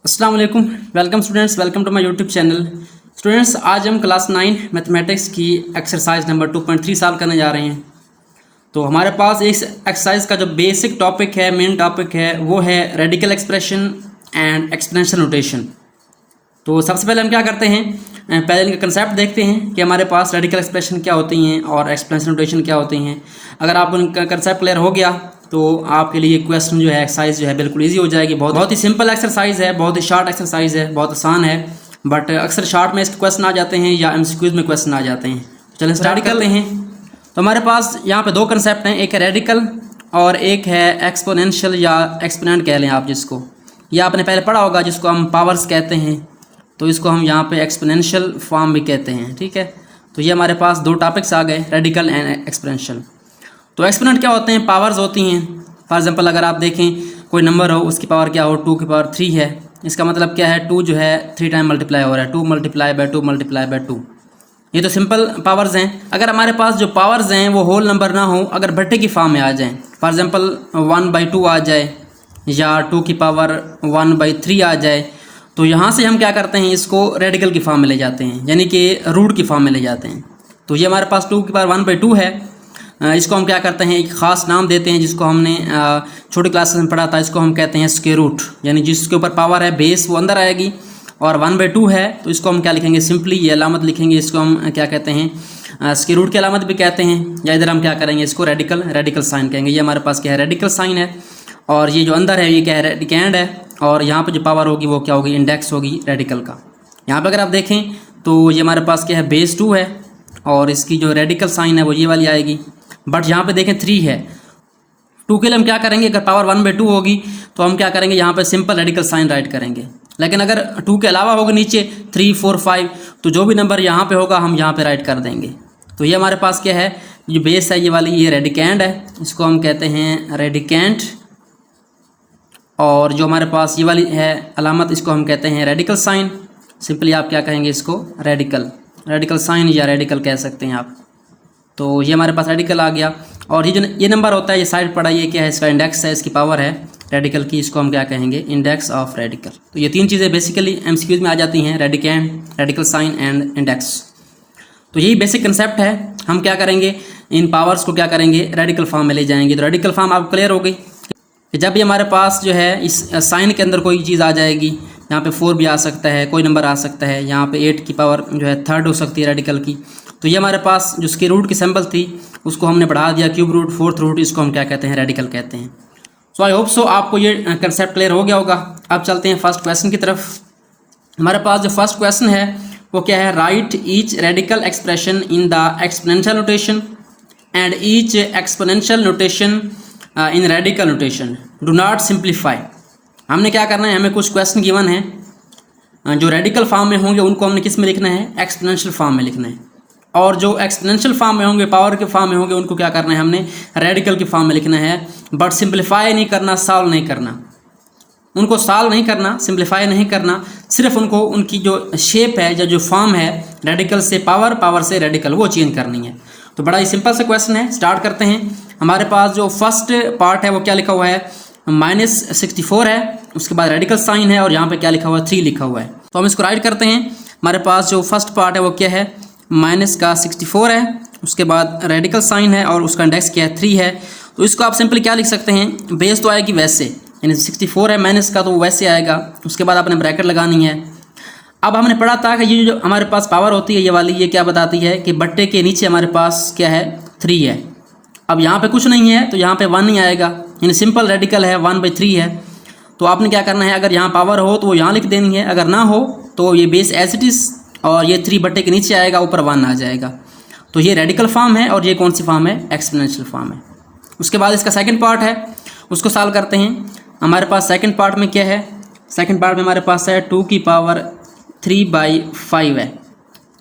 अस्सलाम वालेकुम। Welcome students, welcome to my YouTube channel. Students, आज हम क्लास 9 मैथमेटिक्स की एक्सरसाइज नंबर 2.3 सॉल्व करने जा रहे हैं। तो हमारे पास इस एक्सरसाइज का जो बेसिक टॉपिक है, मेन टॉपिक है, वो है radical expression and exponential notation. तो सबसे पहले हम क्या करते हैं, पहले इनका कंसेप्ट देखते हैं कि हमारे पास रेडिकल एक्सप्रेशन क्या होती हैं और एक्सपोनेंशियल नोटेशन क्या होती हैं। अगर आप उनका कंसेप्ट क्लियर हो गया तो आपके लिए क्वेश्चन जो है, एक्सरसाइज जो है, बिल्कुल इजी हो जाएगी। बहुत ही सिंपल एक्सरसाइज है, बहुत ही शॉर्ट एक्सरसाइज है, बहुत आसान है, बट अक्सर शॉर्ट में इसके क्वेश्चन आ जाते हैं या एमसीक्यूज में क्वेश्चन आ जाते हैं। चलिए स्टार्ट करते हैं। तो हमारे पास यहाँ पे दो कंसेप्ट हैं, एक है रेडिकल और एक है एक्सपोनेंशियल या एक्सपोनेंट कह लें आप जिसको। यह आपने पहले पढ़ा होगा, जिसको हम पावर्स कहते हैं, तो इसको हम यहाँ पे एक्सपोनेंशियल फॉर्म भी कहते हैं। ठीक है, तो ये हमारे पास दो टॉपिक्स आ गए, रेडिकल एंड एक्सपोनेंशियल। तो एक्सपोनेंट क्या होते हैं? पावर्स होती हैं। फॉर एग्जांपल अगर आप देखें कोई नंबर हो, उसकी पावर क्या हो, 2 की पावर 3 है। इसका मतलब क्या है, 2 जो है 3 टाइम मल्टीप्लाई हो रहा है, 2 मल्टीप्लाई बाय 2 मल्टीप्लाई बाय 2। ये तो सिंपल पावर्स हैं। अगर हमारे पास जो पावर्स हैं वो होल नंबर ना हो, अगर बट्टे की फॉर्म में आ जाएँ, फॉर एग्जाम्पल 1/2 आ जाए या 2 की पावर 1/3 आ जाए, तो यहाँ से हम क्या करते हैं, इसको रेडिकल की फॉर्म में ले जाते हैं, यानी कि रूट की फॉर्म में ले जाते हैं। तो ये हमारे पास 2 की पावर 1/2 है। इसको हम क्या करते हैं, एक ख़ास नाम देते हैं, जिसको हमने छोटी क्लासेस में पढ़ा था। इसको हम कहते हैं स्क्वायर रूट, यानी जिसके ऊपर पावर है बेस वो अंदर आएगी, और 1/2 है तो इसको हम क्या लिखेंगे, सिंपली ये अलामत लिखेंगे। इसको हम क्या कहते हैं, स्क्वायर रूट की अलामत भी कहते हैं, या इधर हम क्या करेंगे, इसको रेडिकल साइन कहेंगे। ये हमारे पास क्या है, रेडिकल साइन है। और ये जो अंदर है ये क्या है, रेडिकेंड है। और यहाँ पे जो पावर होगी वो क्या होगी, इंडेक्स होगी रेडिकल का। यहाँ पे अगर आप देखें तो ये हमारे पास क्या है, बेस 2 है, और इसकी जो रेडिकल साइन है वो ये वाली आएगी। बट यहाँ पे देखें 3 है, 2 के लिए हम क्या करेंगे, अगर पावर 1/2 होगी तो हम क्या करेंगे, यहाँ पे सिंपल रेडिकल साइन राइट करेंगे। लेकिन अगर 2 के अलावा होगा नीचे 3, 4, 5, तो जो भी नंबर यहाँ पे होगा हम यहाँ पे राइट कर देंगे। तो ये हमारे पास क्या है, जो बेस है ये वाली, ये रेडिकेंड है, इसको हम कहते हैं रेडिकेंट। और जो हमारे पास ये वाली है अलामत, इसको हम कहते हैं रेडिकल साइन। सिंपली आप क्या कहेंगे, इसको रेडिकल साइन या रेडिकल कह सकते हैं आप। तो ये हमारे पास रेडिकल आ गया। और ये जो ये नंबर होता है, ये साइड पड़ा, ये क्या है, इसका इंडेक्स है, इसकी पावर है रेडिकल की, इसको हम क्या कहेंगे, इंडेक्स ऑफ रेडिकल। तो ये 3 चीज़ें बेसिकली एमसीक्यूज में आ जाती हैं, radicand, radical sign and index. तो यही बेसिक कंसेप्ट है। हम क्या करेंगे, इन पावर्स को क्या करेंगे, रेडिकल फॉर्म में ले जाएंगे। तो रेडिकल फॉर्म आपको क्लियर हो गई कि जब भी हमारे पास जो है इस साइन के अंदर कोई चीज़ आ जाएगी, यहाँ पे 4 भी आ सकता है, कोई नंबर आ सकता है, यहाँ पे 8 की पावर जो है 3rd हो सकती है रेडिकल की। तो ये हमारे पास जो स्क्वायर रूट की सिंबल थी उसको हमने बढ़ा दिया, क्यूब रूट, 4th रूट, इसको हम क्या कहते हैं, रेडिकल कहते हैं। सो आई होप सो आपको ये कंसेप्ट क्लियर हो गया होगा। अब चलते हैं फर्स्ट क्वेश्चन की तरफ। हमारे पास जो फर्स्ट क्वेश्चन है वो क्या है, right each radical expression in the exponential notation and each exponential notation in radical notation, do not simplify. हमने क्या करना है, हमें कुछ क्वेश्चन गिवन है, जो रेडिकल फॉर्म में होंगे उनको हमने किस में लिखना है, एक्सपोनेंशियल फॉर्म में लिखना है। और जो एक्सपोनेंशियल फॉर्म में होंगे, पावर के फॉर्म में होंगे, उनको क्या करना है, हमने रेडिकल के फॉर्म में लिखना है। बट सिंप्लीफाई नहीं करना, सॉल्व नहीं करना, उनको सॉल्व नहीं करना, सिंप्लीफाई नहीं करना, सिर्फ उनको उनकी जो शेप है या जो फॉर्म है, रेडिकल से पावर, पावर से रेडिकल, वो चेंज करनी है। तो बड़ा ही सिंपल सा क्वेश्चन है, स्टार्ट करते हैं। हमारे पास जो फर्स्ट पार्ट है वो क्या लिखा हुआ है, -64 है, उसके बाद रेडिकल साइन है, और यहाँ पे क्या लिखा हुआ है, 3 लिखा हुआ है। तो हम इसको राइट करते हैं। हमारे पास जो फर्स्ट पार्ट है वो क्या है, -64 है, उसके बाद रेडिकल साइन है, और उसका इंडेक्स क्या है, 3 है। तो इसको आप सिंपली क्या लिख सकते हैं, बेस तो आएगी वैसे, यानी 64 है माइनस का, तो वैसे आएगा। उसके बाद आपने ब्रैकेट लगानी है। अब हमने पढ़ा था कि ये जो हमारे पास पावर होती है ये वाली, ये क्या बताती है कि बट्टे के नीचे हमारे पास क्या है, 3 है। अब यहाँ पे कुछ नहीं है तो यहाँ पे 1 नहीं आएगा, यानी सिंपल रेडिकल है, 1/3 है। तो आपने क्या करना है, अगर यहाँ पावर हो तो वो यहाँ लिख देनी है, अगर ना हो तो ये बेस एज इट इज़, और ये 3 बट्टे के नीचे आएगा, ऊपर 1 आ जाएगा। तो ये रेडिकल फॉर्म है, और ये कौन सी फॉर्म है, एक्सपोनेंशियल फॉर्म है। उसके बाद इसका सेकंड पार्ट है, उसको सॉल्व करते हैं। हमारे पास सेकंड पार्ट में क्या है, सेकंड पार्ट में हमारे पास है 2 की पावर 3/5 है।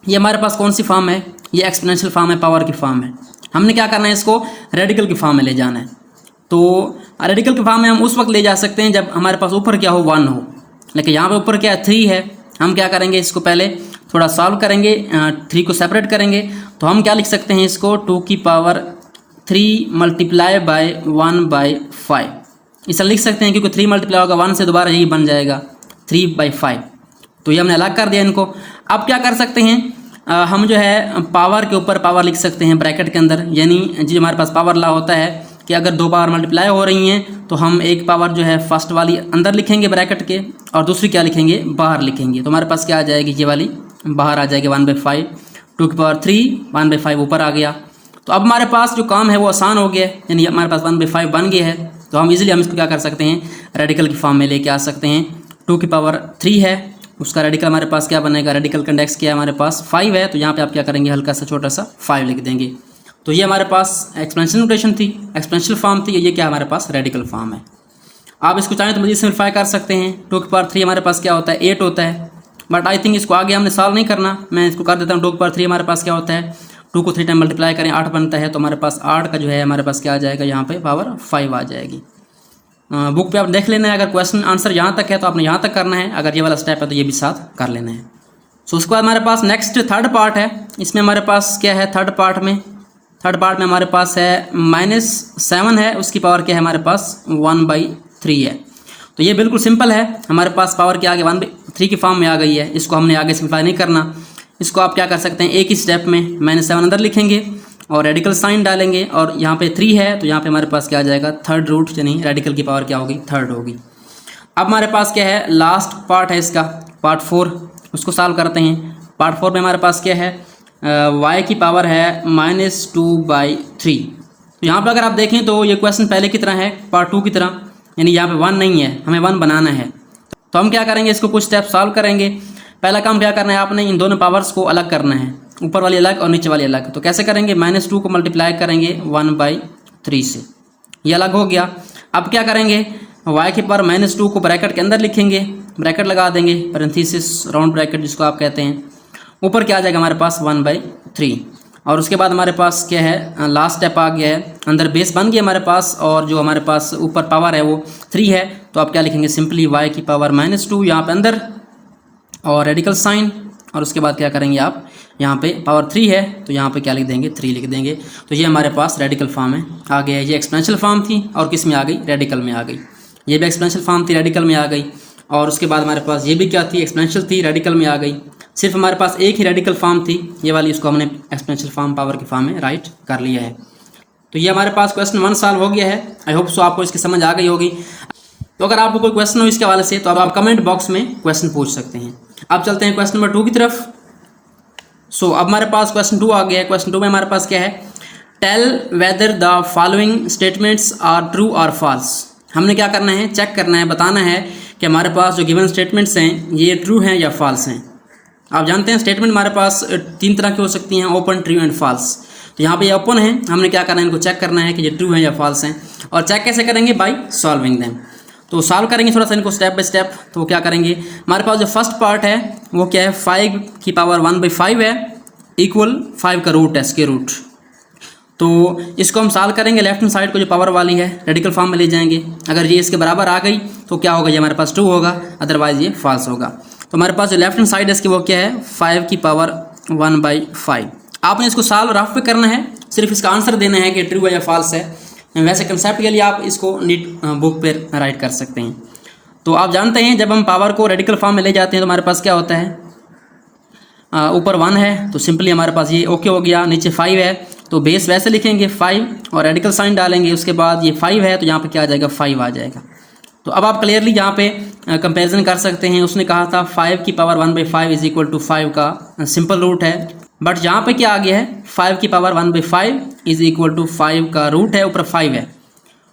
ये हमारे पास कौन सी फॉर्म है, ये एक्सपोनेंशियल फॉर्म है, पावर की फॉर्म है। हमने क्या करना है, इसको रेडिकल की फॉर्म में ले जाना है। तो रेडिकल की फॉर्म में हम उस वक्त ले जा सकते हैं जब हमारे पास ऊपर क्या हो, 1 हो, लेकिन यहाँ पे ऊपर क्या है, 3 है। हम क्या करेंगे, इसको पहले थोड़ा सॉल्व करेंगे, 3 को सेपरेट करेंगे। तो हम क्या लिख सकते हैं, इसको 2 की पावर 3 मल्टीप्लाई बाय 1/5 इसे लिख सकते हैं, क्योंकि 3 मल्टीप्लाई होगा 1 से, दोबारा यही बन जाएगा 3/5। तो ये हमने अलग कर दिया इनको। अब क्या कर सकते हैं, हम जो है पावर के ऊपर पावर लिख सकते हैं ब्रैकेट के अंदर, यानी जो हमारे पास पावर लॉ होता है कि अगर दो पावर मल्टीप्लाई हो रही हैं तो हम एक पावर जो है फर्स्ट वाली अंदर लिखेंगे ब्रैकेट के और दूसरी क्या लिखेंगे, बाहर लिखेंगे। तो हमारे पास क्या आ जाएगी, ये वाली बाहर आ जाएगी 1/5, 2 की पावर 3, 1/5 ऊपर आ गया। तो अब हमारे पास जो काम है वो आसान हो गया है, यानी हमारे पास 1/5 बन गया है। तो हम इजीली इसको क्या कर सकते हैं, रेडिकल की फॉर्म में लेके आ सकते हैं। 2 की पावर 3 है, उसका रेडिकल हमारे पास क्या बनेगा, रेडिकल का इंडेक्स क्या है हमारे पास 5 है, तो यहाँ पे आप क्या करेंगे, हल्का सा छोटा सा 5 लिख देंगे। तो ये हमारे पास एक्सपेंशन नोटेशन थी, एक्सपेंशियल फॉर्म थी, ये क्या हमारे पास रेडिकल फॉर्म है। आप इसको चाहें तो मजीद सिम्प्लीफाई कर सकते हैं। 2 की पावर 3 हमारे पास क्या होता है, 8 होता है, बट आई थिंक इसको आगे हमने सॉल्व नहीं करना, मैं इसको कर देता हूँ। 2 की पावर 3 हमारे पास क्या होता है, 2 को 3 टाइम मल्टीप्लाई करें 8 बनता है, तो हमारे पास 8 का जो है हमारे पास क्या आ जाएगा, यहाँ पे पावर 5 आ जाएगी। बुक पे आप देख लेना है, अगर क्वेश्चन आंसर यहाँ तक है तो आपने यहाँ तक करना है, अगर ये वाला स्टेप है तो ये भी साथ कर लेना है। सो उसके बाद हमारे पास नेक्स्ट थर्ड पार्ट है। इसमें हमारे पास क्या है, थर्ड पार्ट में हमारे पास है -7 है, उसकी पावर क्या है हमारे पास 1/3 है। तो ये बिल्कुल सिंपल है, हमारे पास पावर क्या आ गई 1/3 की फॉर्म में आ गई है। इसको हमने आगे सिंप्लीफाई नहीं करना, इसको आप क्या कर सकते हैं, एक ही स्टेप में -7 अंदर लिखेंगे और रेडिकल साइन डालेंगे, और यहाँ पे 3 है तो यहाँ पे हमारे पास क्या आ जाएगा, थर्ड रूट, यानी रेडिकल की पावर क्या होगी, थर्ड होगी। अब हमारे पास क्या है, लास्ट पार्ट है इसका, पार्ट 4, उसको सॉल्व करते हैं। पार्ट 4 में हमारे पास क्या है, y की पावर है -2/3। तो यहाँ पर अगर आप देखें तो ये क्वेश्चन पहले की तरह है, पार्ट 2 की तरह, यानी यहाँ पे 1 नहीं है, हमें 1 बनाना है। तो हम क्या करेंगे, इसको कुछ स्टेप सॉल्व करेंगे। पहला काम क्या करना है, आपने इन दोनों पावर्स को अलग करना है, ऊपर वाली अलग और नीचे वाली अलग। तो कैसे करेंगे, -2 को मल्टीप्लाई करेंगे 1/3 से, ये अलग हो गया। अब क्या करेंगे, y की पावर -2 को ब्रैकेट के अंदर लिखेंगे, ब्रैकेट लगा देंगे, पैरेंथेसिस राउंड ब्रैकेट जिसको आप कहते हैं, ऊपर क्या आ जाएगा हमारे पास 1/3। और उसके बाद हमारे पास क्या है, लास्ट स्टेप आ गया है, अंदर बेस बन गया हमारे पास, और जो हमारे पास ऊपर पावर है वो 3 है। तो आप क्या लिखेंगे, सिंपली y की पावर -2 यहाँ पे अंदर और रेडिकल साइन, और उसके बाद क्या करेंगे आप, यहाँ पे पावर 3 है तो यहाँ पे क्या लिख देंगे, 3 लिख देंगे। तो ये हमारे पास रेडिकल फॉर्म है, आ गया। ये एक्सपेंशियल फॉर्म थी और किस में आ गई, रेडिकल में आ गई। ये भी एक्सपेंशियल फॉर्म थी, रेडिकल में आ गई। और उसके बाद हमारे पास ये भी क्या थी, एक्सपेंशियल थी, रेडिकल में आ गई। सिर्फ हमारे पास एक ही रेडिकल फॉर्म थी, ये वाली, इसको हमने एक्सपेंशियल फॉर्म पावर के फॉर्म में राइट कर लिया है। तो ये हमारे पास क्वेश्चन 1 सॉल्व हो गया है। आई होप सो आपको इसकी समझ आ गई होगी। तो अगर आपको कोई क्वेश्चन हो इसके हवाले से तो आप कमेंट बॉक्स में क्वेश्चन पूछ सकते हैं। अब चलते हैं क्वेश्चन नंबर 2 की तरफ। सो अब हमारे पास क्वेश्चन 2 आ गया है। क्वेश्चन 2 में हमारे पास क्या है, tell whether the following statements are true और फॉल्स। हमने क्या करना है, चेक करना है, बताना है कि हमारे पास जो गिवन स्टेटमेंट्स हैं ये ट्रू हैं या फॉल्स हैं। आप जानते हैं स्टेटमेंट हमारे पास 3 तरह की हो सकती हैं, ओपन, ट्रू एंड फॉल्स। तो यहाँ पे ये ओपन है, हमने क्या करना है, इनको चेक करना है कि ये ट्रू हैं या फॉल्स हैं। और चेक कैसे करेंगे, बाय सॉल्विंग देम। तो सॉल्व करेंगे थोड़ा सा इनको स्टेप बाय स्टेप। तो क्या करेंगे, हमारे पास जो फर्स्ट पार्ट है वो क्या है, 5 की पावर 1/5 है, इक्वल 5 का रूट है, स्क्वायर रूट। तो इसको हम सॉल्व करेंगे, लेफ्ट हैंड साइड को जो पावर वाली है रेडिकल फॉर्म में ले जाएंगे। अगर ये इसके बराबर आ गई तो क्या होगा, ये हमारे पास ट्रू होगा, अदरवाइज ये फॉल्स होगा। तो हमारे पास जो लेफ्ट हैंड साइड है इसकी वो क्या है, 5 की पावर 1/5। आपने इसको सॉल्व रफ पे करना है, सिर्फ इसका आंसर देना है कि ट्रू है या फॉल्स है। वैसे कंसेप्ट के लिए आप इसको नीट बुक पे राइट कर सकते हैं। तो आप जानते हैं जब हम पावर को रेडिकल फॉर्म में ले जाते हैं तो हमारे पास क्या होता है, ऊपर 1 है तो सिंपली हमारे पास ये ओके हो गया, नीचे 5 है तो बेस वैसे लिखेंगे 5 और रेडिकल साइन डालेंगे। उसके बाद ये 5 है तो यहाँ पे क्या आ जाएगा, 5 आ जाएगा। तो अब आप क्लियरली यहाँ पे कंपैरिजन कर सकते हैं। उसने कहा था 5 की पावर 1/5 इज इक्वल टू 5 का सिंपल रूट है, बट यहाँ पे क्या आ गया है, 5 की पावर 1/5 इज इक्वल टू 5 का रूट है, ऊपर 5 है।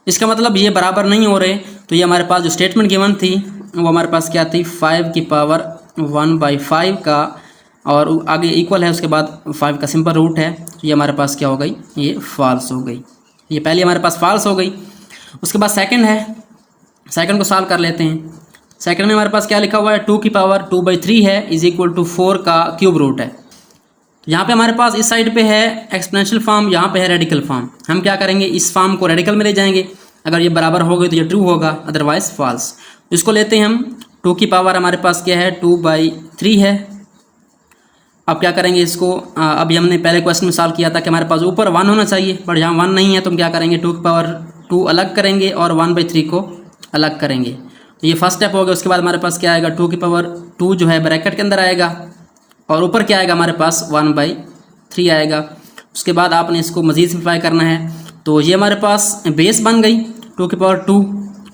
इसका मतलब ये बराबर नहीं हो रहे। तो ये हमारे पास जो स्टेटमेंट गिवन थी वो हमारे पास क्या थी, 5 की पावर 1/5 का और आगे इक्वल है, उसके बाद 5 का सिंपल रूट है। तो ये हमारे पास क्या हो गई, ये फॉल्स हो गई। ये पहले हमारे पास फॉल्स हो गई। उसके बाद सेकंड है, सेकंड को सॉल्व कर लेते हैं। सेकंड में हमारे पास क्या लिखा हुआ है, 2 की पावर 2/3 है इज इक्वल टू 4 का क्यूब रूट है। यहाँ पे हमारे पास इस साइड पे है एक्सपोनेंशियल फॉर्म, यहाँ पे है रेडिकल फॉर्म। हम क्या करेंगे, इस फॉर्म को रेडिकल में ले जाएंगे। अगर ये बराबर हो गई तो ये ट्रू होगा, अदरवाइज फॉल्स। इसको लेते हैं हम, 2 की पावर हमारे पास क्या है, 2/3 है। अब क्या करेंगे इसको, अभी हमने पहले क्वेश्चन में सॉल्व किया था कि हमारे पास ऊपर 1 होना चाहिए, पर यहाँ 1 नहीं है तो हम क्या करेंगे, 2 की पावर 2 अलग करेंगे और 1/3 को अलग करेंगे। तो ये फर्स्ट स्टेप हो गया। उसके बाद हमारे पास क्या आएगा, 2 जो है ब्रैकेट के अंदर आएगा और ऊपर क्या आएगा हमारे पास 1/3 आएगा। उसके बाद आपने इसको मज़ीद सिंप्लीफाई करना है। तो ये हमारे पास बेस बन गई 2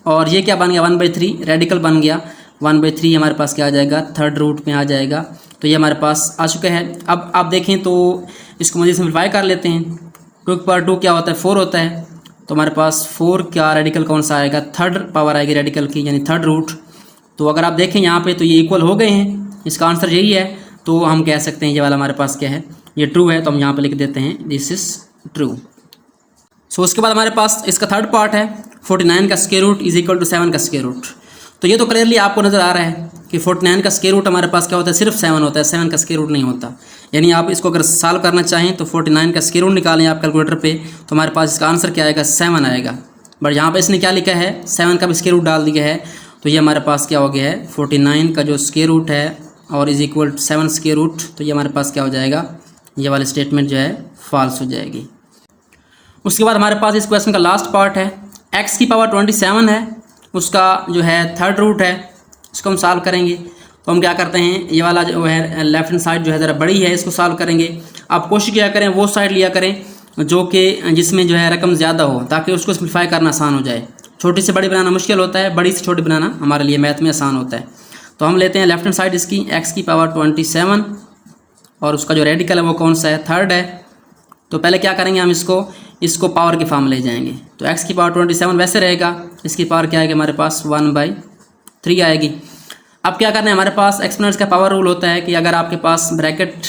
और ये क्या बन गया 1/3, रेडिकल बन गया 1/3 हमारे पास क्या आ जाएगा, थर्ड रूट में आ जाएगा। तो ये हमारे पास आ चुका है। अब आप देखें तो इसको मज़ीद सिंप्लीफाई कर लेते हैं। 2 क्या होता है, 4 होता है। तो हमारे पास 4 क्या रेडिकल कौन सा आएगा, थर्ड पावर आएगी रेडिकल की, यानी थर्ड रूट। तो अगर आप देखें यहाँ पे तो ये इक्वल हो गए हैं, इसका आंसर यही है। तो हम कह सकते हैं ये वाला हमारे पास क्या है, ये ट्रू है। तो हम यहाँ पे लिख देते हैं दिस इज़ ट्रू। सो उसके बाद हमारे पास इसका थर्ड पार्ट है 49 का square root is equal to 7 का स्क्वायर रूट। तो ये तो क्लियरली आपको नज़र आ रहा है कि 49 का स्क्वायर रूट हमारे पास क्या होता है, सिर्फ 7 होता है, 7 का स्क्वायर रूट नहीं होता। यानी आप इसको अगर सॉल्व करना चाहें तो 49 का स्क्वायर रूट निकालें आप कैलकुलेटर पे, तो हमारे पास इसका आंसर क्या आएगा, 7 आएगा। बट यहाँ पे इसने क्या लिखा है, 7 का भी स्क्वायर रूट डाल दिया है। तो ये हमारे पास क्या हो गया है, 49 का जो स्क्वायर रूट है और इज इक्वल 7 स्क्वायर रूट। तो ये हमारे पास क्या हो जाएगा, ये वाली स्टेटमेंट जो है फॉल्स हो जाएगी। उसके बाद हमारे पास इस क्वेश्चन का लास्ट पार्ट है, x की पावर 27 है, उसका जो है थर्ड रूट है, इसको हम सॉल्व करेंगे। तो हम क्या करते हैं, ये वाला जो है लेफ्ट हैंड साइड जो है ज़रा बड़ी है, इसको सॉल्व करेंगे। आप कोशिश किया करें वो साइड लिया करें जो कि जिसमें जो है रकम ज़्यादा हो, ताकि उसको सिम्प्लीफाई करना आसान हो जाए। छोटी से बड़ी बनाना मुश्किल होता है, बड़ी से छोटी बनाना हमारे लिए मैथ में आसान होता है। तो हम लेते हैं लेफ्ट हैंड साइड इसकी, x की पावर 27 और उसका जो रेडिकल है वो कौन सा है, थर्ड है। तो पहले क्या करेंगे, हम इसको पावर के फॉर्म ले जाएंगे। तो x की पावर 27 वैसे रहेगा, इसकी पावर क्या आएगी हमारे पास 1/3 आएगी। अब क्या करना है, हमारे पास एक्सपोनेंट्स का पावर रूल होता है कि अगर आपके पास ब्रैकेट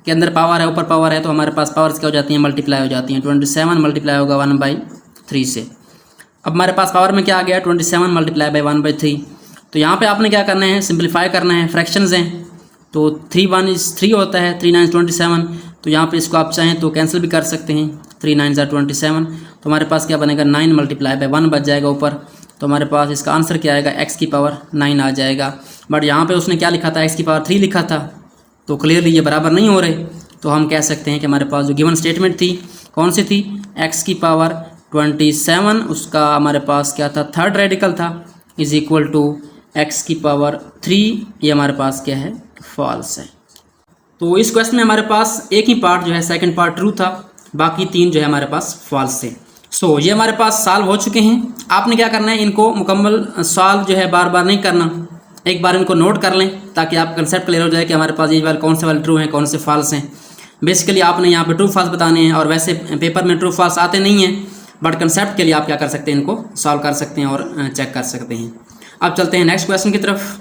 के अंदर पावर है, ऊपर पावर है, तो हमारे पास पावर्स क्या हो जाती हैं, मल्टीप्लाई हो जाती हैं। 27 मल्टीप्लाई होगा 1/3 से। अब हमारे पास पावर में क्या आ गया, 27 मल्टीप्लाई बाई 1/3। तो यहाँ पे आपने क्या करना है, सिंप्लीफाई करना है, फ्रैक्शंस हैं। तो 3 1 इज 3 होता है, 3 9 27। तो यहाँ पे इसको आप चाहें तो कैंसिल भी कर सकते हैं, 3 9 27। तो हमारे पास क्या बनेगा, 9 मल्टीप्लाई बाई 1 बच जाएगा ऊपर। तो हमारे पास इसका आंसर क्या आएगा, x की पावर 9 आ जाएगा। बट यहाँ पे उसने क्या लिखा था, x की पावर 3 लिखा था। तो क्लियरली ये बराबर नहीं हो रहे। तो हम कह सकते हैं कि हमारे पास जो गिवन स्टेटमेंट थी कौन सी थी, x की पावर 27 उसका हमारे पास क्या था, थर्ड रेडिकल था, इज इक्वल टू x की पावर 3। ये हमारे पास क्या है, फॉल्स है। तो इस क्वेश्चन में हमारे पास एक ही पार्ट जो है सेकंड पार्ट ट्रू था, बाकी 3 जो है हमारे पास फॉल्स थे। सो ये हमारे पास सॉल्व हो चुके हैं। आपने क्या करना है, इनको मुकम्मल सॉल्व जो है बार बार नहीं करना, एक बार इनको नोट कर लें ताकि आप कंसेप्ट क्लियर हो जाए कि हमारे पास ये वाले कौन से वाले ट्रू हैं, कौन से फॉल्स हैं। बेसिकली आपने यहाँ पे ट्रू फॉल्स बताने हैं, और वैसे पेपर में ट्रू फॉल्स आते नहीं हैं, बट कंसेप्ट के लिए आप क्या कर सकते हैं, इनको सॉल्व कर सकते हैं और चेक कर सकते हैं। अब चलते हैं नेक्स्ट क्वेश्चन की तरफ।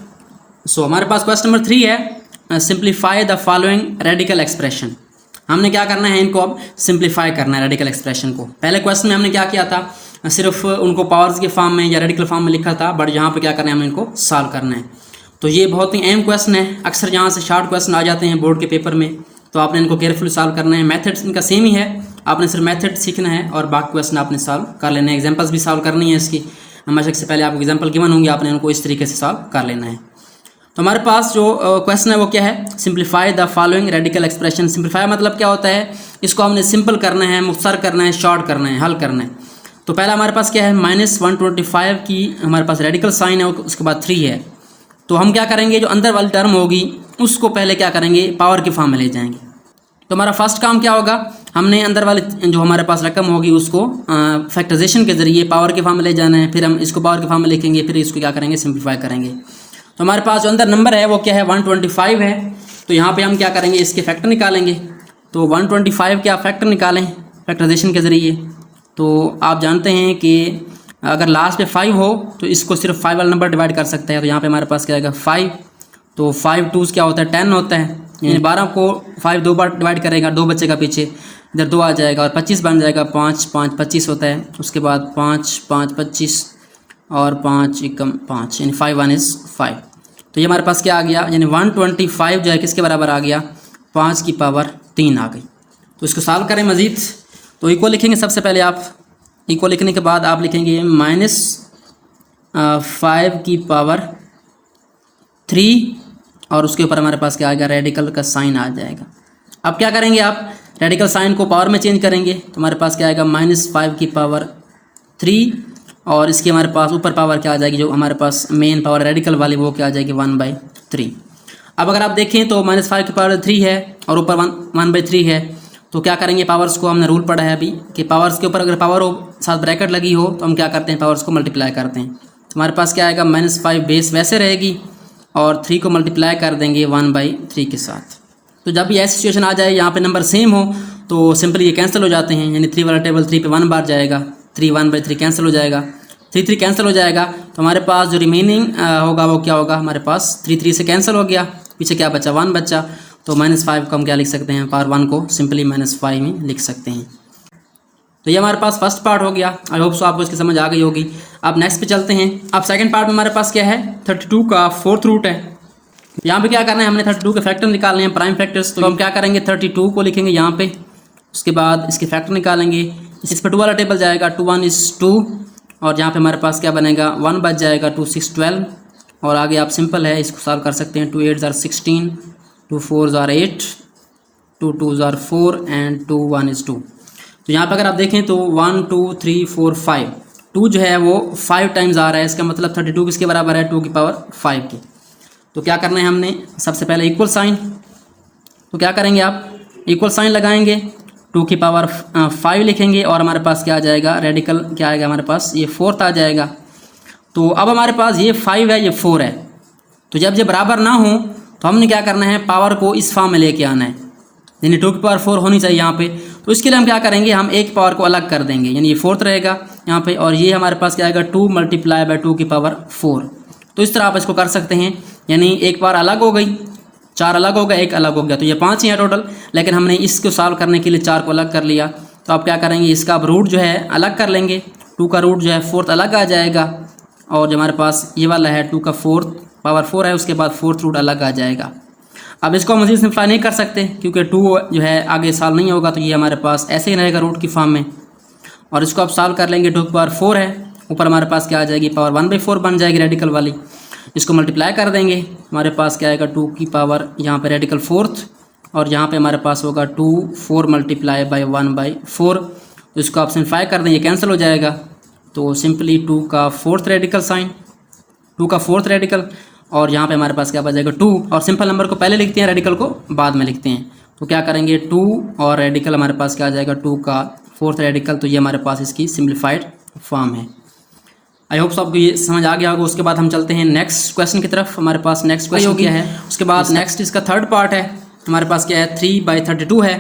सो हमारे पास क्वेश्चन नंबर 3 है, simplify the following radical expression. हमने क्या करना है, इनको अब सिंप्लीफाई करना है रेडिकल एक्सप्रेशन को। पहले क्वेश्चन में हमने क्या किया था, सिर्फ उनको पावर्स के फॉर्म में या रेडिकल फॉर्म में लिखा था, बट यहाँ पे क्या करना है, हमें इनको सॉल्व करना है। तो ये बहुत ही अहम क्वेश्चन है, अक्सर यहाँ से शॉर्ट क्वेश्चन आ जाते हैं बोर्ड के पेपर में, तो आपने इनको केयरफुली सॉल्व करना है। मेथड्स इनका सेम ही है, आपने सिर्फ मेथड सीखना है और बाकी क्वेश्चन आपने सॉल्व कर लेना है। एग्जाम्पल्स भी सॉल्व करनी है इसकी, हमेशा से पहले आपको एग्जाम्पल गिवन होंगे, आपने उनको इस तरीके से सॉल्व कर लेना है। तो हमारे पास जो क्वेश्चन है वो क्या है, simplify the following radical expression. Simplify मतलब क्या होता है, इसको हमने सिंपल करना है, मुख्तसर करना है, शॉर्ट करना है, हल करना है। तो पहला हमारे पास क्या है, -125 की हमारे पास रेडिकल साइन है, उसके बाद 3 है। तो हम क्या करेंगे, जो अंदर वाली टर्म होगी उसको पहले क्या करेंगे, पावर के फॉर्म में ले जाएंगे। तो हमारा फर्स्ट काम क्या होगा, हमने अंदर वाले जो हमारे पास रकम होगी उसको फैक्टराइजेशन के ज़रिए पावर के फॉर्म में ले जाना है, फिर हम इसको पावर के फॉर्म में लिखेंगे, फिर इसको क्या करेंगे, सिंप्लीफाई करेंगे। तो हमारे पास जो अंदर नंबर है वो क्या है, 125 है। तो यहाँ पे हम क्या करेंगे, इसके फैक्टर निकालेंगे। तो 125 के आप फैक्टर निकालें फैक्टराइजेशन के ज़रिए। तो आप जानते हैं कि अगर लास्ट पे 5 हो तो इसको सिर्फ 5 वाला नंबर डिवाइड कर सकते हैं। तो यहाँ पे हमारे पास क्या आएगा, 5। तो 5 2 क्या होता है, 10 होता है, यानी 12 को 5 2 बार डिवाइड करेगा, 2 बचेगा पीछे, इधर 2 आ जाएगा और 25 बन जाएगा। 5 5 25 होता है, उसके बाद 5 5 25 और 5 एकम 5, यानी 5 1 इज़ 5। तो ये हमारे पास क्या आ गया, यानी 125 जो है किसके बराबर आ गया, 5 की पावर 3 आ गई। तो इसको सॉल्व करें मज़ीद। तो इक्वल लिखेंगे सबसे पहले आप, इक्वल लिखने के बाद आप लिखेंगे -5 की पावर 3 और उसके ऊपर हमारे पास क्या आ गया, रेडिकल का साइन आ जाएगा। अब क्या करेंगे आप, रेडिकल साइन को पावर में चेंज करेंगे। तो हमारे पास क्या आएगा, -5 की पावर 3 और इसकी हमारे पास ऊपर पावर क्या आ जाएगी, जो हमारे पास मेन पावर रेडिकल वाली वो क्या आ जाएगी 1/3। अब अगर आप देखें तो -5 की पावर 3 है और ऊपर 1/3 है, तो क्या करेंगे, पावर्स को हमने रूल पढ़ा है अभी कि पावर्स के ऊपर अगर पावर हो साथ ब्रैकेट लगी हो तो हम क्या करते हैं, पावर्स को मल्टीप्लाई करते हैं। तो हमारे पास क्या आएगा, -5 बेस वैसे रहेगी और 3 को मल्टीप्लाई कर देंगे 1/3 के साथ। तो जब ये ऐसी सिचुएशन आ जाए यहाँ पे नंबर सेम हो तो सिंपली ये कैंसिल हो जाते हैं, यानी 3 वाला टेबल 3 पे 1 बार जाएगा, 3 1/3 कैंसिल हो जाएगा, 3 3 कैंसिल हो जाएगा। तो हमारे पास जो रिमेनिंग होगा वो क्या होगा, हमारे पास 3 3 से कैंसिल हो गया, पीछे क्या बचा 1 बचा। तो -5 को हम क्या लिख सकते हैं, पावर 1 को सिंपली -5 में लिख सकते हैं। तो ये हमारे पास फर्स्ट पार्ट हो गया। आई होप सो आपको इसकी समझ आ गई होगी। अब नेक्स्ट पे चलते हैं। अब सेकंड पार्ट में हमारे पास क्या है, 32 का 4th रूट है। यहाँ पे क्या करना है, हमने 32 के फैक्टर निकालने हैं, प्राइम फैक्टर्स। तो हम क्या करेंगे, 32 को लिखेंगे यहाँ पे, उसके बाद इसके फैक्टर निकालेंगे। इस पर 2 वाला टेबल जाएगा, 2 1 is 2 और यहाँ पे हमारे पास क्या बनेगा, 1 बच जाएगा, 2 6 12 और आगे आप सिंपल है इसको सॉल्व कर सकते हैं। 2 8 are 16, 2 4 are 8, 2 2 are 4 and 2 1 is 2। तो यहाँ पर अगर आप देखें तो 1 2 3 4 5, 2 जो है वो 5 टाइम्स आ रहा है, इसका मतलब 32 किसके बराबर है, 2 की पावर 5 की। तो क्या करना है हमने, सबसे पहले इक्वल साइन। तो क्या करेंगे आप, इक्वल साइन लगाएंगे, 2 की पावर 5 लिखेंगे और हमारे पास क्या आ जाएगा, रेडिकल क्या आएगा हमारे पास, ये 4th आ जाएगा। तो अब हमारे पास ये 5 है, ये 4 है, तो जब ये बराबर ना हो तो हमने क्या करना है, पावर को इस फॉर्म में लेके आना है, यानी 2 की पावर 4 होनी चाहिए यहाँ पे। तो इसके लिए हम क्या करेंगे, हम एक पावर को अलग कर देंगे, यानी ये 4th रहेगा यहाँ पे और ये हमारे पास क्या आएगा 2 × 2 की पावर 4। तो इस तरह आप इसको कर सकते हैं, यानी एक बार अलग हो गई, 4 अलग हो गया, 1 अलग हो गया, तो ये 5 ही है टोटल। लेकिन हमने इसको सॉल्व करने के लिए 4 को अलग कर लिया। तो आप क्या करेंगे, इसका अब रूट जो है अलग कर लेंगे, 2 का रूट जो है 4th अलग आ जाएगा और जो हमारे पास ये वाला है 2 का 4th पावर 4 है, उसके बाद 4th रूट अलग आ जाएगा। अब इसको हम मज़ीद सिंप्लीफाई नहीं कर सकते क्योंकि 2 जो है आगे सॉल्व नहीं होगा, तो ये हमारे पास ऐसे ही रहेगा रूट की फॉर्म में। और इसको आप सॉल्व कर लेंगे, 2 की पावर 4 है, ऊपर हमारे पास क्या आ जाएगी, पावर 1/4 बन जाएगी रेडिकल वाली। इसको मल्टीप्लाई कर देंगे, हमारे पास क्या आएगा, 2 की पावर यहाँ पे रेडिकल 4th और यहाँ पे हमारे पास होगा 2 4 × 1/4। तो इसको आप सिंप्लीफाई कर दें, ये कैंसिल हो जाएगा। तो सिंपली 2 का 4th रेडिकल साइन, 2 का 4th रेडिकल और यहाँ पे हमारे पास क्या बच जाएगा 2। और सिंपल नंबर को पहले लिखते हैं, रेडिकल को बाद में लिखते हैं। तो क्या करेंगे, 2 और रेडिकल हमारे पास क्या आ जाएगा, 2 का 4th रेडिकल। तो ये हमारे पास इसकी सिम्प्लीफाइड फॉर्म है। आई होप आपको ये समझ आ गया होगा। उसके बाद हम चलते हैं नेक्स्ट क्वेश्चन की तरफ। हमारे पास नेक्स्ट क्वेश्चन क्या है, उसके बाद नेक्स्ट इसका 3rd पार्ट है। हमारे पास क्या है, 3/32 है।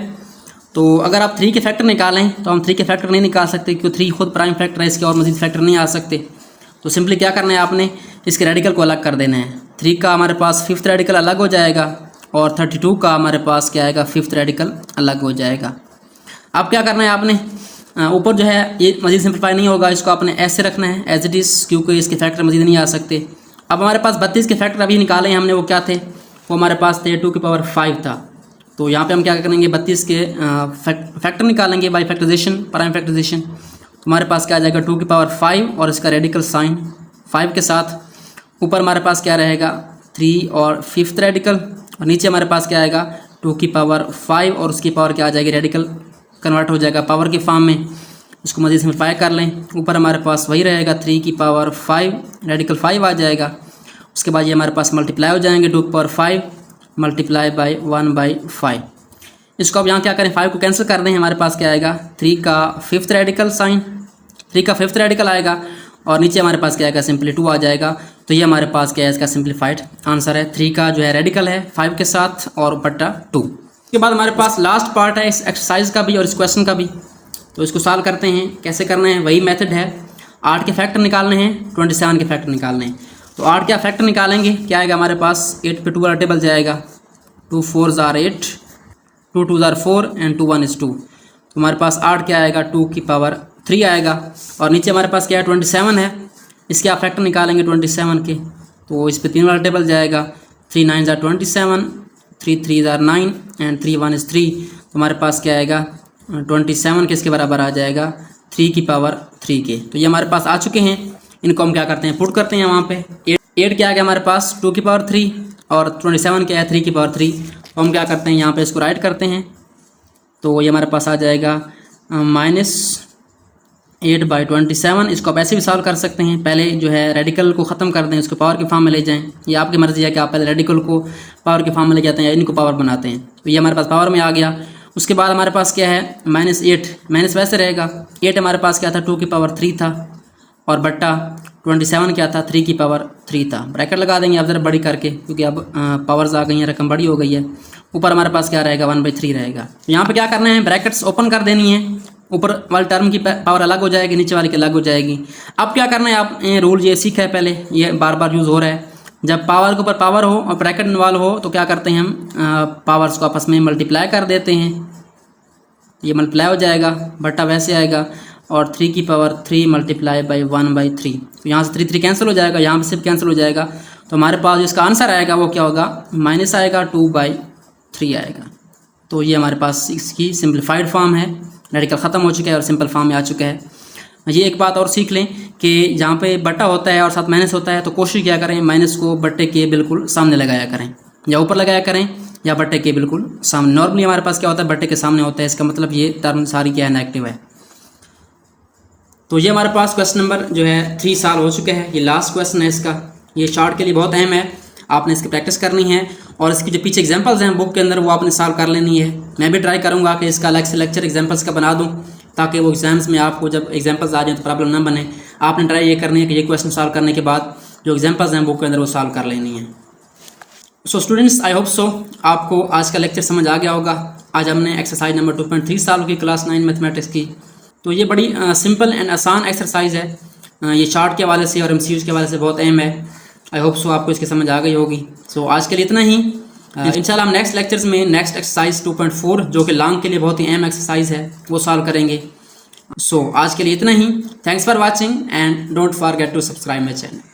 तो अगर आप 3 के फैक्टर निकालें तो हम 3 के फैक्टर नहीं निकाल सकते क्योंकि 3 खुद प्राइम फैक्टर है, इसके और मजीद फैक्टर नहीं आ सकते। तो सिंपली क्या करना है, आपने इसके रेडिकल को अलग कर देना है। 3 का हमारे पास 5th रेडिकल अलग हो जाएगा और 32 का हमारे पास क्या आएगा, 5th रेडिकल अलग हो जाएगा। अब क्या करना है, आपने ऊपर जो है ये मजीद सिंप्लीफाई नहीं होगा, इसको आपने ऐसे रखना है एज इट इज़, क्योंकि इसके फैक्टर मजीद नहीं आ सकते। अब हमारे पास 32 के फैक्टर अभी निकाले हमने, वो क्या थे, वो हमारे पास थे 2 की पावर 5 था। तो यहाँ पे हम क्या करेंगे, 32 के फैक्टर निकालेंगे बाई फैक्टराइजेशन, प्राइम फैक्टराइजेशन। तो हमारे पास क्या आ जाएगा, 2 की पावर 5 और इसका रेडिकल साइन 5 के साथ। ऊपर हमारे पास क्या रहेगा, 3 और 5th रेडिकल और नीचे हमारे पास क्या आएगा, 2 की पावर 5 और उसकी पावर क्या आ जाएगी, रेडिकल कन्वर्ट हो जाएगा पावर के फॉर्म में। इसको मज़ीद सिम्प्लीफाई कर लें, ऊपर हमारे पास वही रहेगा, 3 की पावर 5 रेडिकल 5 आ जाएगा। उसके बाद ये हमारे पास मल्टीप्लाई हो जाएंगे, 2 की पावर 5 मल्टीप्लाई बाई 1/5। इसको अब यहाँ क्या करें, 5 को कैंसिल कर दें, हमारे पास क्या आएगा, 3 का 5th रेडिकल साइन, 3 का 5th रेडिकल आएगा और नीचे हमारे पास क्या आएगा, सिंपली 2 आ जाएगा। तो ये हमारे पास क्या है, इसका सिंप्लीफाइड आंसर है। 3 का जो है रेडिकल है 5 के साथ और बट्टा 2। उसके बाद हमारे पास लास्ट पार्ट है इस एक्सरसाइज का भी और इस क्वेश्चन का भी। तो इसको सॉल्व करते हैं, कैसे करना है, वही मेथड है। 8 के फैक्टर निकालने हैं, 27 के फैक्टर निकालने हैं। तो 8 का फैक्टर निकालेंगे, क्या आएगा हमारे पास, 8 पे 2 वाला टेबल जाएगा, 2 4 are 8, 2 2 are 4 एंड 2 1 is 2। तो हमारे पास 8 क्या आएगा, 2 की पावर 3 आएगा और नीचे हमारे पास क्या है, 27 है। इसके आप फैक्टर निकालेंगे 27 के, तो इस पे 3 वाला टेबल जाएगा, 3 9 are 27, 3 3 are 9 एंड 3 1 is 3। तो हमारे पास क्या आएगा, 27 के इसके बराबर आ जाएगा 3 की पावर 3 के। तो ये हमारे पास आ चुके हैं, इनको हम क्या करते हैं, पुट करते हैं वहाँ पे। 8 क्या आ गया हमारे पास, 2 की पावर 3 और 27 क्या है, 3 की पावर 3। तो हम क्या करते हैं, यहाँ पे इसको राइट करते हैं। तो ये हमारे पास आ जाएगा 8/27। इसको आप ऐसे भी सॉल्व कर सकते हैं। पहले जो है रेडिकल को ख़त्म कर दें, उसको पावर के फॉर्म में ले जाएं। ये आपकी मर्ज़ी है कि आप पहले रेडिकल को पावर के फॉर्म में ले जाते हैं या इनको पावर बनाते हैं। तो ये हमारे पास पावर में आ गया। उसके बाद हमारे पास क्या है -8, माइनस वैसे रहेगा। 8 हमारे पास क्या था 2 की पावर 3 था, और बट्टा 27 क्या था 3 की पावर 3 था। ब्रैकेट लगा देंगे आप ज़रा बड़ी करके, क्योंकि अब पावर्स आ गई हैं, रकम बड़ी हो गई है। ऊपर हमारे पास क्या रहेगा 1/3 रहेगा। तो यहाँ पे क्या करना है, ब्रैकेट्स ओपन कर देनी है। ऊपर वाली टर्म की पावर अलग हो जाएगी, नीचे वाली की अलग हो जाएगी। अब क्या करना है, आप रूल ये सीखा है पहले, ये बार बार यूज़ हो रहा है। जब पावर के ऊपर पावर हो और ब्रैकेट इन्वॉल्व हो तो क्या करते हैं हम पावर्स को आपस में मल्टीप्लाई कर देते हैं। ये मल्टीप्लाई हो जाएगा, बट्टा वैसे आएगा, और 3 की पावर 3 मल्टीप्लाई बाई 1/3। तो यहाँ से 3 कैंसिल हो जाएगा, यहाँ से कैंसिल हो जाएगा। तो हमारे पास इसका आंसर आएगा वो क्या होगा, माइनस आएगा 2/3 आएगा। तो ये हमारे पास इसकी सिंप्लीफाइड फॉर्म है। रेडिकल ख़त्म हो चुका है और सिंपल फॉर्म में आ चुका है। ये एक बात और सीख लें कि जहाँ पे बट्टा होता है और साथ माइनस होता है तो कोशिश क्या करें, माइनस को बट्टे के बिल्कुल सामने लगाया करें, या ऊपर लगाया करें या बट्टे के बिल्कुल सामने। नॉर्मली हमारे पास क्या होता है बट्टे के सामने होता है, इसका मतलब ये टर्म सारी क्या है नेगेटिव है। तो ये हमारे पास क्वेश्चन नंबर जो है 3 सॉल्व हो चुके हैं। ये लास्ट क्वेश्चन है इसका, ये शार्ट के लिए बहुत अहम है, आपने इसकी प्रैक्टिस करनी है और इसकी जो पीछे एग्जांपल्स हैं बुक के अंदर वो आपने सॉल्व कर लेनी है। मैं भी ट्राई करूँगा कि इसका अलग से लेक्चर एग्जांपल्स का बना दूँ, ताकि वो एग्जाम्स में आपको जब एग्जांपल्स आ जाए तो प्रॉब्लम ना बने। आपने ट्राई ये करनी है कि ये क्वेश्चन सॉल्व करने के बाद जो एग्जांपल्स हैं बुक के अंदर वो सॉल्व कर लेनी है। So students, I hope so आपको आज का लेक्चर समझ आ गया होगा। आज हमने एक्सरसाइज नंबर 2.3 सॉल्व की, क्लास 9 मैथमेटिक्स की। तो ये बड़ी सिंपल एंड आसान एक्सरसाइज है। ये चार्ट के हवाले से और MCQs के हवाले से बहुत अहम है। आई होप सो आपको इसकी समझ आ गई होगी। सो आज के लिए इतना ही। इंशाल्लाह हम नेक्स्ट लेक्चर्स में नेक्स्ट एक्सरसाइज 2.4 जो कि लॉन्ग के लिए बहुत ही अहम एक्सरसाइज है वो सॉल्व करेंगे। सो आज के लिए इतना ही। Thanks for watching and don't forget to subscribe my channel.